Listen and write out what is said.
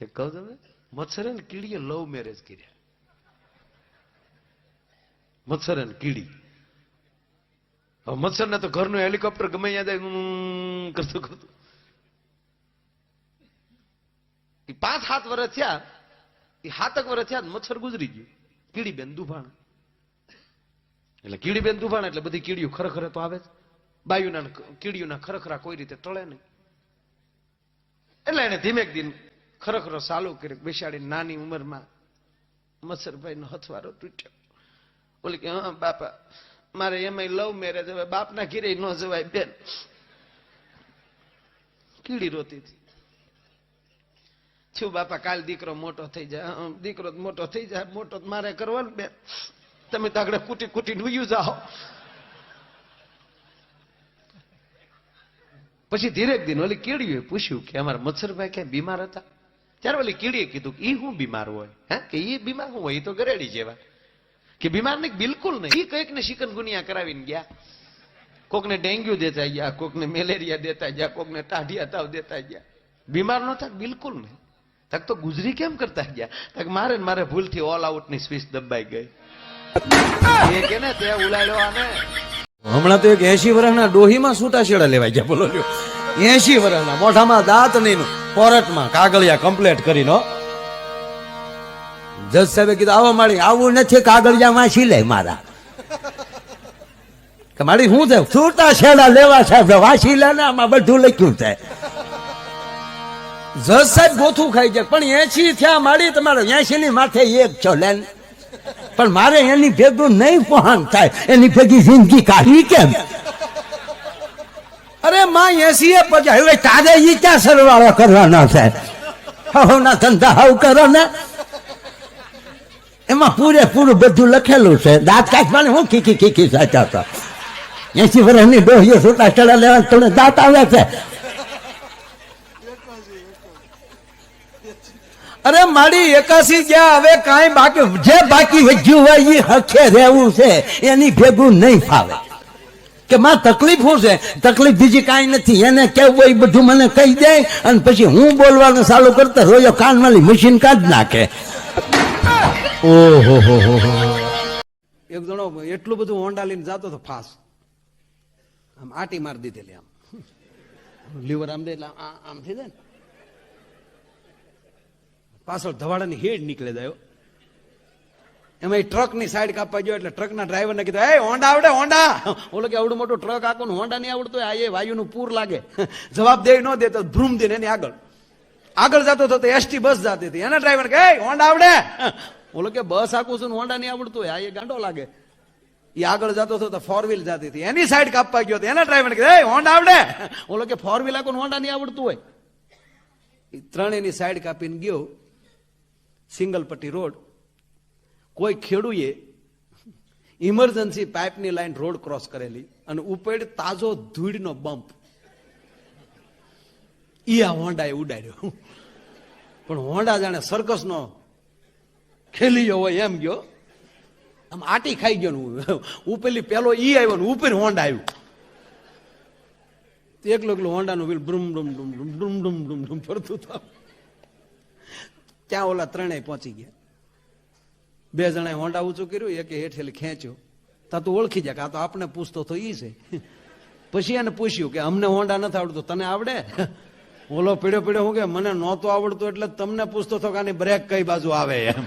એ કહું તમે મચ્છર ને કીડીએ લવ મેરેજ કર્યા. મચ્છર ને કીડી. હવે મચ્છર ને તો ઘરનું હેલિકોપ્ટર ગમે ત્યાં જાય કરતું કરતું 5-7 વર્ષ થયા. એ 7 વર્ષ થયા મચ્છર ગુજરી ગયું. કીડી બેન દુભાણ. એટલે કીડી બેન દુભાણ એટલે બધી કીડીઓ ખરેખર તો આવે જ. બાયુના કીડીઓના ખરેખરા કોઈ રીતે ટળે નહીં. એટલે એને ધીમે દિન ખરેખર ચાલુ કર્યું. બેસાડી નાની ઉંમરમાં મચ્છરભાઈ નો હથવારો તૂટ્યો. બોલે કે હા બાપા મારે એમાં લવ મેરેજ, હવે બાપના ઘીરે ન જવાય બેન. કીડી રોતી હતી. છું બાપા કાલ દીકરો મોટો થઈ જાય. દીકરો મોટો થઈ જાય, મોટો મારે કરવાનું બેન. તમે તો આગળ કુટી કુટી ડૂયું જાઓ. પછી ધીરે દિન ઓલી કીડીએ પૂછ્યું કે અમારા મચ્છરભાઈ ક્યાં બીમાર હતા? ત્યારે ઓલી કીડીએ કીધું કે ઈ હું બીમાર હોય? હે કે ઈ બીમાર હું હોય? ઈ તો ગરેડી જેવા. કે બીમાર નહીં, બિલકુલ નહીં. ઈ કઈક ને ચિકનગુનિયા કરાવીને ગયા. કોકને ડેન્ગ્યુ દેતા ગયા, કોકને મેલેરિયા દેતા ગયા, કોકને ટાઢિયા તાવ દેતા ગયા. બીમાર ન થાય બિલકુલ નહીં. તક તો ગુજરી કેમ કરતા ગયા? તક મારે ભૂલથી ઓલ આઉટ ની સ્વિચ દબાઈ ગઈ. એ કે ને તે ઉલાડ્યો આને. હમણાં તો એક 80 વર્ષના ડોહીમાં છૂટાછેડા લેવાય ગયા. બોલો 80 વર્ષના મોઢામાં દાંત નહીં, કોર્ટમાં કાગળિયા કમ્પ્લીટ કરીને. જજ સાહેબે કીધું આવો માળી, આવું નથી કાગળિયા વાંચી લે મારા. કે માળી શું છે? છૂટાછેડા લેવા સાહેબ, વાંચી લે ને, આમાં બધું લખ્યું છે. જજ સાહેબ ગોથું ખાઈ જાય. પણ 80 થયા માળી, તમારે 80 ની માથે એક છો લે. પણ મારે એની ભેગું નહીં પહોંચ થાય, એની ભેગી જિંદગી કાઢી કેમ? અરે માં 80 પછી હવે તારે ઈ ક્યાં સરવાળો કરવાનો છે? હવના ધંધા હવ કરો ને, એમાં પૂરેપૂરું બધું લખેલું છે. દાંત કાઢવાની હું ખીખી ખીખી સાચા હતા. 80 વર્ષની ડોહીઓ છૂટાછેડા લેવા તમને દાંત આવે છે? અરે મારી 81 ગયા, હવે કાંઈ બાકી જે બાકી વધ્યું હોય એ હખે રહેવું છે, એની ભેગું નહીં ફાવે. કે માં તકલીફ શું છે? તકલીફ બીજી કાંઈ નથી. એને કેવું હોય બધું મને કહી દે, અને પછી હું બોલવાનું ચાલુ કરતા રોયો કાનવાળી મશીન કાઢ નાખે. ઓહો હો હો. એક જણો એટલું બધું હોન્ડા લઈને જતો હતો ફાસ, આમ આટી મારી દીધેલી, આમ લીવર આમ દે એટલે આમ થઈ જાય ને, પાછળ ધવાડાની હેડ નીકળે જાય. એમાં ટ્રક ની સાઈડ કાપવા ગયો એટલે ટ્રકના ડ્રાઈવર ને કીધું, એ હોન્ડા આવડે? હોન્ડા. ઓલો કે આવડું મોટું ટ્રક આખું હોન્ડા નહીં આવડતું, આ એ વાયુનું પૂર લાગે. જવાબ દે ન દે તો ભ્રૂમ દે એની આગળ જતો હતો તો એસટી બસ જતી હતી. એના ડ્રાઈવર કે હોન્ડા આવડે? ઓલો કે બસ આખું છું, હોન્ડા નહીં આવડતું, આ એ ગાંડો લાગે. એ આગળ જતો હતો તો 4 વ્હીલ જતી હતી, એની સાઈડ કાપવા ગયો. એના ડ્રાઈવર કે હોન્ડા આવડે? ઓલો કે 4 વ્હીલ આખું હોન્ડા નહીં આવડતું હોય. એ ત્રણેયની સાઈડ કાપીને ગયો. સિંગલ પટ્ટી રોડ. કોઈ ખેડૂએ ઇમરજન્સી પાઇપની લાઈન રોડ ક્રોસ કરેલી અને ઉપેડ તાજો ધૂળનો બમ્પ ઈ આ હોન્ડાએ ઉડાડ્યો. પણ હોન્ડા જાણે સર્કસનો ખેલીયો હોય એમ ગયો, આમ આટી ખાઈ ગયો. ઉપેલી પેલો ઈ આવ્યો ને ઉપર હોન્ડા આવ્યું. એકલો હોન્ડાનું વ્હીલ બ્રુમ ડુમ ડુમ ડુમ ડુમ ડુમ ડુમ ડુમ ફરતું હતું. ત્યાં ઓલા ત્રણેય પહોંચી ગયા. 2 જણાએ હોન્ડા ઊંચું કર્યું, એકે હેઠેલી ખેંચ્યો. તા તો ઓળખી જાય કે આ તો આપણે પૂછતો તો ઈ છે. પછી એને પૂછ્યું કે અમને હોન્ડા નથી આવડતું, તને આવડે? ઓલો પીડ્યો હું કે મને નહોતું આવડતું એટલે તમને પૂછતો હતો કે આની બ્રેક કઈ બાજુ આવે એમ.